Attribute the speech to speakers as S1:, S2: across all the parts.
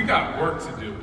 S1: got work to do.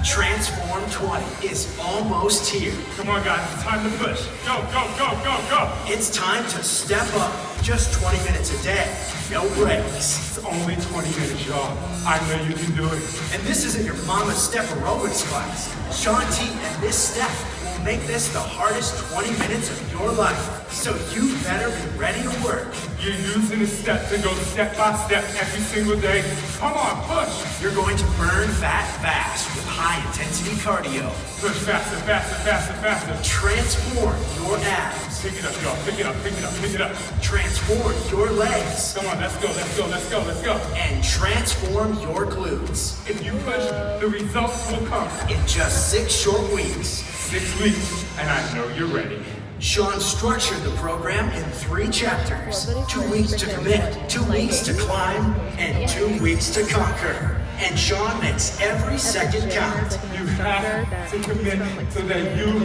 S2: Transform 20 is almost here.
S1: Come on, guys, it's time to push. Go, go, go, go, go.
S2: It's time to step up. Just 20 minutes a day, no breaks.
S1: It's only 20 minutes, y'all. I know you can do it.
S2: And this isn't your mama's step aerobics class. Shaun T and this step will make this the hardest 20 minutes of your life. So you better be ready to work.
S1: You're using a step to go step by step every single day. Come on, push.
S2: You're going to burn fat fast with high intensity cardio.
S1: Push faster, faster, faster, faster.
S2: Transform your abs.
S1: Pick it up, y'all. Pick it up, pick it up, pick it up.
S2: Transform your legs.
S1: Come on, let's go, let's go, let's go, let's go.
S2: And transform your glutes.
S1: If you push, the results will come.
S2: In just 6 short weeks.
S1: 6 weeks, and I know you're ready.
S2: Shaun structured the program in 3 chapters. 2 weeks to commit, 2 weeks to climb, and 2 weeks to conquer. And Shaun makes every second count.
S1: You have to commit so that you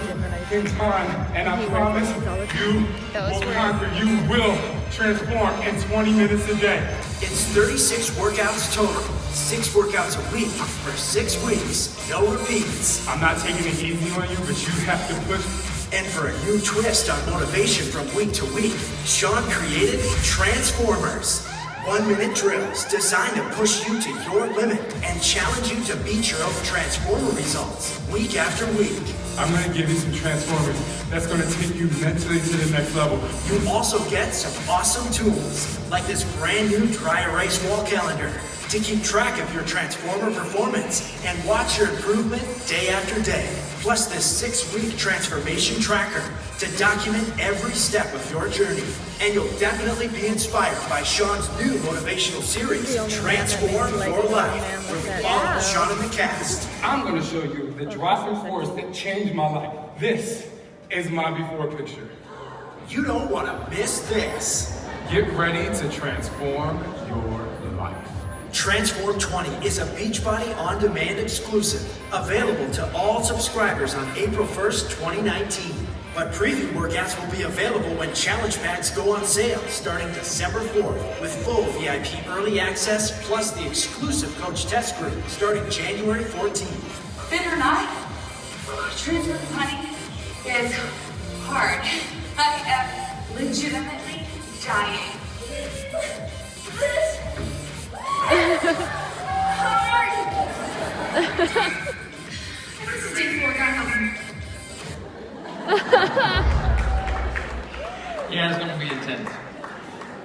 S1: can climb. And I promise you will conquer. You will transform in 20 minutes a day.
S2: It's 36 workouts total. 6 workouts a week for 6 weeks. No repeats.
S1: I'm not taking it easy on you, but you have to push.
S2: And for a new twist on motivation from week to week, Shaun created Transformers. 1-minute drills designed to push you to your limit and challenge you to beat your own Transformer results week after week.
S1: I'm going to give you some Transformers that's going to take you mentally to the next level.
S2: You also get some awesome tools, like this brand new dry erase wall calendar to keep track of your Transformer performance and watch your improvement day after day. Plus this 6-week transformation tracker to document every step of your journey. And you'll definitely be inspired by Shaun's new motivational series, Transform Your Life, where we follow Shaun and the cast.
S1: I'm going to show you the driving force that changed my life. This is my before picture.
S2: You don't want to miss this.
S1: Get ready to transform your life.
S2: Transform 20 is a Beachbody on-demand exclusive, available to all subscribers on April 1st, 2019. But preview workouts will be available when challenge packs go on sale starting December 4th, with full VIP early access plus the exclusive coach test group starting January 14th.
S3: Fit or not, Transform 20 is hard. I am legitimately dying. This is day 4, God help me.
S4: Yeah, it's going to be intense.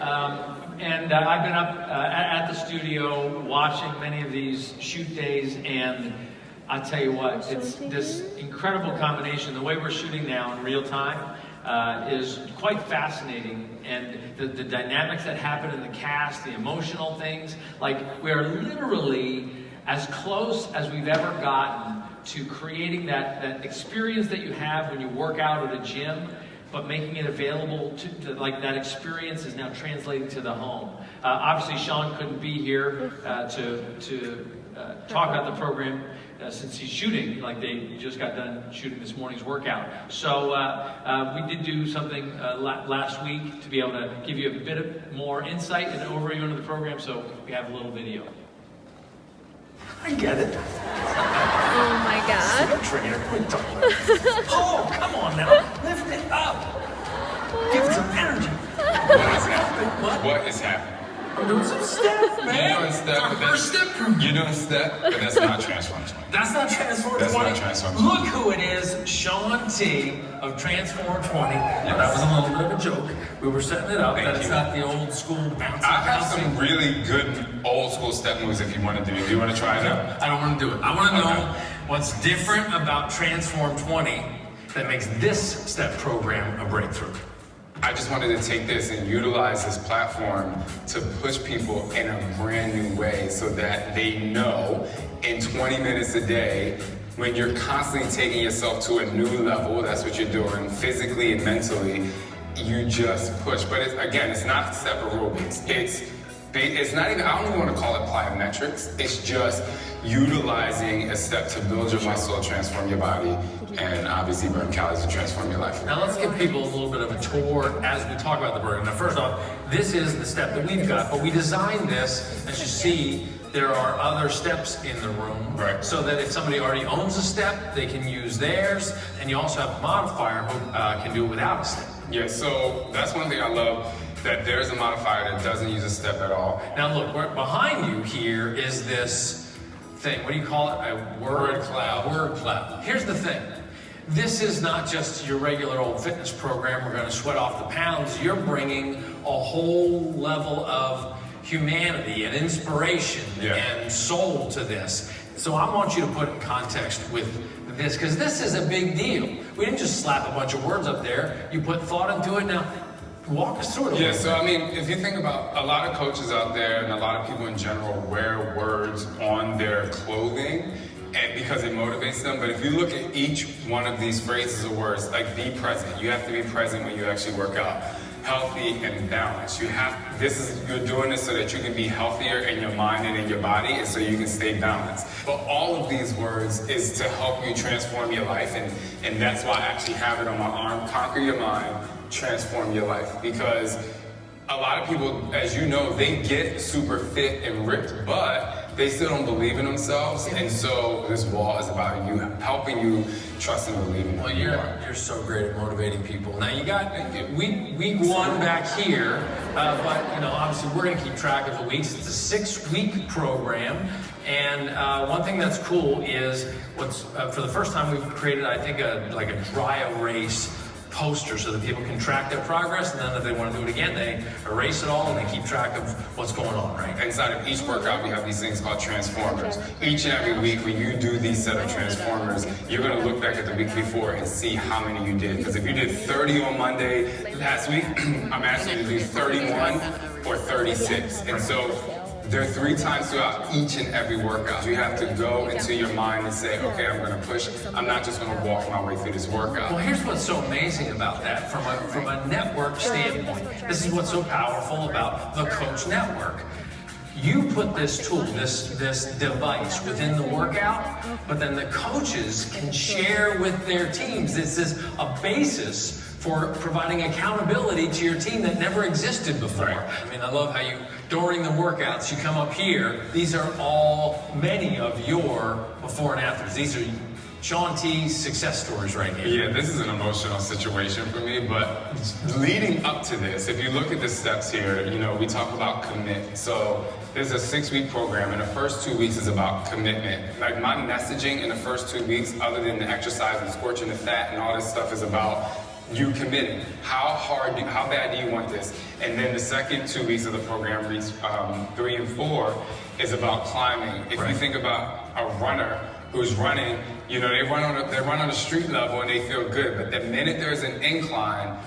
S4: I've been up at the studio watching many of these shoot days, and I tell you what, it's this incredible combination. The way we're shooting now in real time is quite fascinating, and the dynamics that happen in the cast, the emotional things, like we are literally as close as we've ever gotten to creating that experience that you have when you work out at a gym, but making it available to like that experience is now translating to the home. Obviously, Shaun couldn't be here to talk about the program since he's shooting. Like they just got done shooting this morning's workout. So we did do something last week to be able to give you a bit of more insight and overview into the program. So we have a little video.
S2: I get it.
S5: Oh my God.
S2: Trainer, quit talking. Oh, come on now. Lift it up. Give it some energy.
S6: What is happening? What is happening?
S2: I'm doing some step, man.
S6: You're doing step, but
S2: First step program.
S6: you're doing step, but that's not Transform 20.
S7: That's not Transform 20.
S6: That's not Transform 20.
S7: Look who it is, Shaun T of Transform 20. Yeah, that was a little bit of a joke. We were setting it up.
S6: Thank
S7: That it's
S6: you.
S7: not the old school bouncy.
S6: I have
S7: bouncy.
S6: some really good old school step moves if you want to do it. Do you want to try it out?
S7: I don't want to do it. I want to know
S6: Okay.
S7: what's different about Transform 20 that makes this step program a breakthrough.
S6: I just wanted to take this and utilize this platform to push people in a brand new way so that they know in 20 minutes a day, when you're constantly taking yourself to a new level, that's what you're doing physically and mentally, you just push. But it's not step aerobics. It's not even, I don't even want to call it plyometrics. It's just utilizing a step to build your muscle, transform your body, and obviously burn calories to transform your life.
S7: Now let's give people a little bit of a tour as we talk about the program. Now first off, this is the step that we've got, but we designed this, as you see, there are other steps in the room,
S6: Right.
S7: so that if somebody already owns a step, they can use theirs, and you also have a modifier who can do it without a step.
S6: Yeah, so that's one thing I love, that there's a modifier that doesn't use a step at all.
S7: Now look, behind you here is this thing. What do you call it? A word cloud. Word cloud. Here's the thing. This is not just your regular old fitness program. We're going to sweat off the pounds. You're bringing a whole level of humanity and inspiration and soul to this. So I want you to put in context with this, because this is a big deal. We didn't just slap a bunch of words up there. You put thought into it. Now, walk us through it.
S6: Yeah, so I mean, if you think about a lot of coaches out there and a lot of people in general wear words on their clothing and because it motivates them. But if you look at each one of these phrases or words, like be present, you have to be present when you actually work out. Healthy and balanced. You're doing this so that you can be healthier in your mind and in your body, and so you can stay balanced. But all of these words is to help you transform your life, and that's why I actually have it on my arm. Conquer your mind, transform your life. Because a lot of people, as you know, they get super fit and ripped, but they still don't believe in themselves. And so this wall is about you, helping you trust and believe in
S7: Well,
S6: who you are.
S7: you're so great at motivating people. Now you got week one back here, but you know, obviously we're going to keep track of the weeks. It's a 6-week program, and one thing that's cool is for the first time we've created, I think, a dry erase poster so that people can track their progress, and then if they want to do it again, they erase it all and they keep track of what's going on, right?
S6: Inside of each workout, we have these things called transformers. Each and every week, when you do these set of transformers, you're going to look back at the week before and see how many you did. Because if you did 30 on Monday last week, I'm asking you to do 31 or 36. And so there are 3 times throughout each and every workout. You have to go into your mind and say, okay, I'm going to push. I'm not just going to walk my way through this workout.
S7: Well, here's what's so amazing about that from a network standpoint. This is what's so powerful about the Coach Network. You put this tool, this device within the workout, but then the coaches can share with their teams. This is a basis for providing accountability to your team that never existed before. I mean, I love how during the workouts, you come up here, these are many of your before and afters. These are Shaun T's success stories right here.
S6: Yeah, this is an emotional situation for me, but leading up to this, if you look at the steps here, we talk about commit. So there's a 6-week program, and the first 2 weeks is about commitment. Like my messaging in the first 2 weeks, other than the exercise and scorching the fat and all this stuff, is about you committing. How bad do you want this? And then the second 2 weeks of the program, weeks 3 and 4, is about climbing. If you think about a runner who's running, they run on a street level and they feel good. But the minute there's an incline,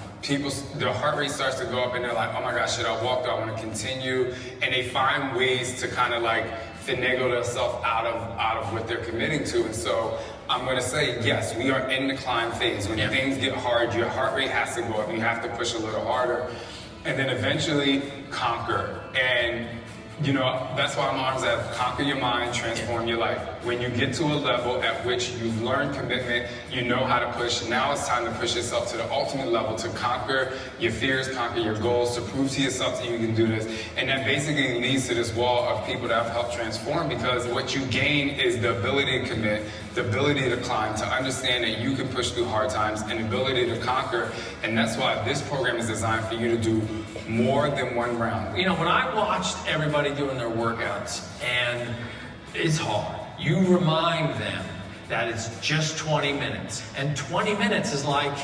S6: their heart rate starts to go up and they're like, oh my gosh, should I walk? Do I want to continue? And they find ways to kind of like finagle themselves out of what they're committing to. And so I'm going to say, yes, we are in the climb phase. When things get hard, your heart rate has to go up. You have to push a little harder. And then eventually conquer. And that's why my arms have conquer your mind, transform your life. When you get to a level at which you've learned commitment, you know how to push. Now it's time to push yourself to the ultimate level, to conquer your fears, conquer your goals, to prove to yourself that you can do this. And that basically leads to this wall of people that have helped transform, because what you gain is the ability to commit, the ability to climb, to understand that you can push through hard times, and the ability to conquer. And that's why this program is designed for you to do more than one round.
S7: When I watched everybody doing their workouts, and it's hard, you remind them that it's just 20 minutes. And 20 minutes is like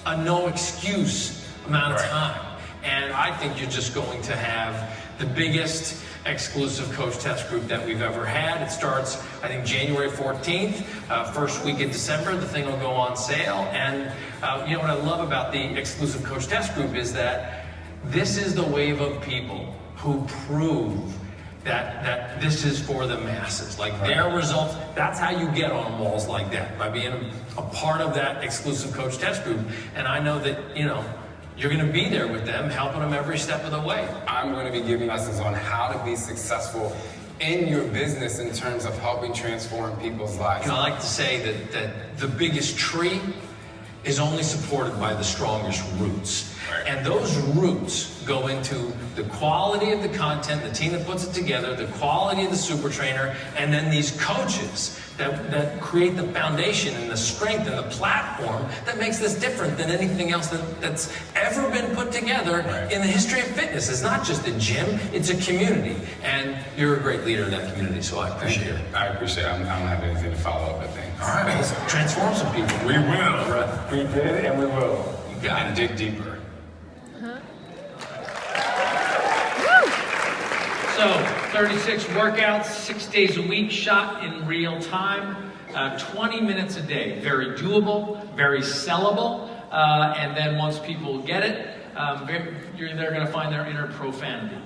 S7: a no excuse amount of time. And I think you're just going to have the biggest exclusive coach test group that we've ever had. It starts, I think, January 14th, first week in December. The thing will go on sale. And what I love about the exclusive coach test group is that this is the wave of people who prove that this is for the masses. Like their results, that's how you get on walls like that, by being a part of that exclusive coach test group. And I know that, you're going to be there with them, helping them every step of the way.
S6: I'm going to be giving lessons on how to be successful in your business in terms of helping transform people's lives.
S7: I like to say that the biggest tree is only supported by the strongest roots. And those roots go into the quality of the content, the team that puts it together, the quality of the super trainer, and then these coaches that create the foundation and the strength and the platform that makes this different than anything else that's ever been put together in the history of fitness. It's not just a gym, it's a community. And you're a great leader in that community, so I appreciate it.
S6: I appreciate it. I don't have anything to follow up with. Thanks.
S7: All right, let's transform some people.
S6: We will. We did and we will.
S7: You got
S6: and
S7: it.
S6: dig deeper.
S4: So, 36 workouts, 6 days a week, shot in real time, 20 minutes a day. Very doable, very sellable, and then once people get it, they're going to find their inner profanity.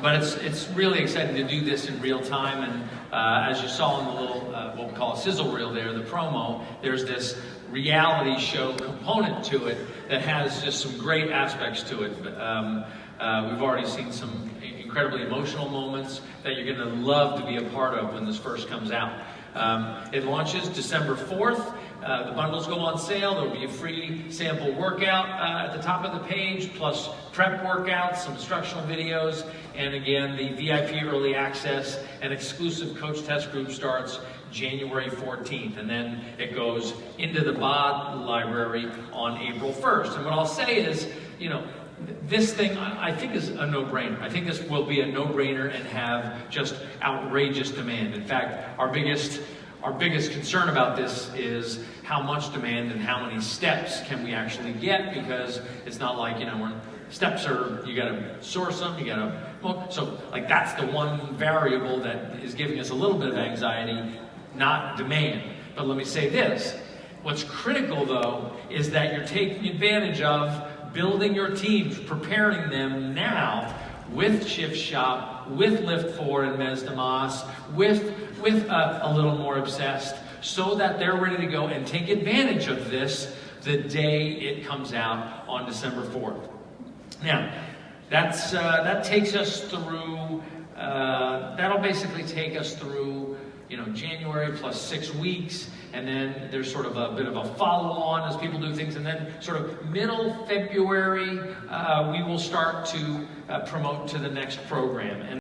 S4: But it's really exciting to do this in real time, and as you saw in the little, what we call a sizzle reel there, the promo, there's this reality show component to it that has just some great aspects to it. We've already seen some incredibly emotional moments that you're going to love to be a part of when this first comes out. It launches December 4th. The bundles go on sale. There will be a free sample workout at the top of the page, plus prep workouts, some instructional videos, and again, the VIP early access and exclusive coach test group starts January 14th, and then it goes into the BOD library on April 1st. And what I'll say is, you know, this thing I think is a no-brainer. I think this will be a no-brainer and have just outrageous demand. In fact, our biggest concern about this is how much demand and how many steps can we actually get, because it's not like, you know, steps are, you gotta source them, you gotta, well, so like that's the one variable that is giving us a little bit of anxiety, not demand. But let me say this, what's critical though is that you're taking advantage of building your teams, preparing them now with Shift Shop, with Lift 4 and Mes de Mas, with a little more obsessed, so that they're ready to go and take advantage of this the day it comes out on December 4th. Now, that takes us through, that'll basically take us through, you know, January plus 6 weeks, and then there's sort of a bit of a follow-on as people do things, and then sort of middle February, we will start to promote to the next program. And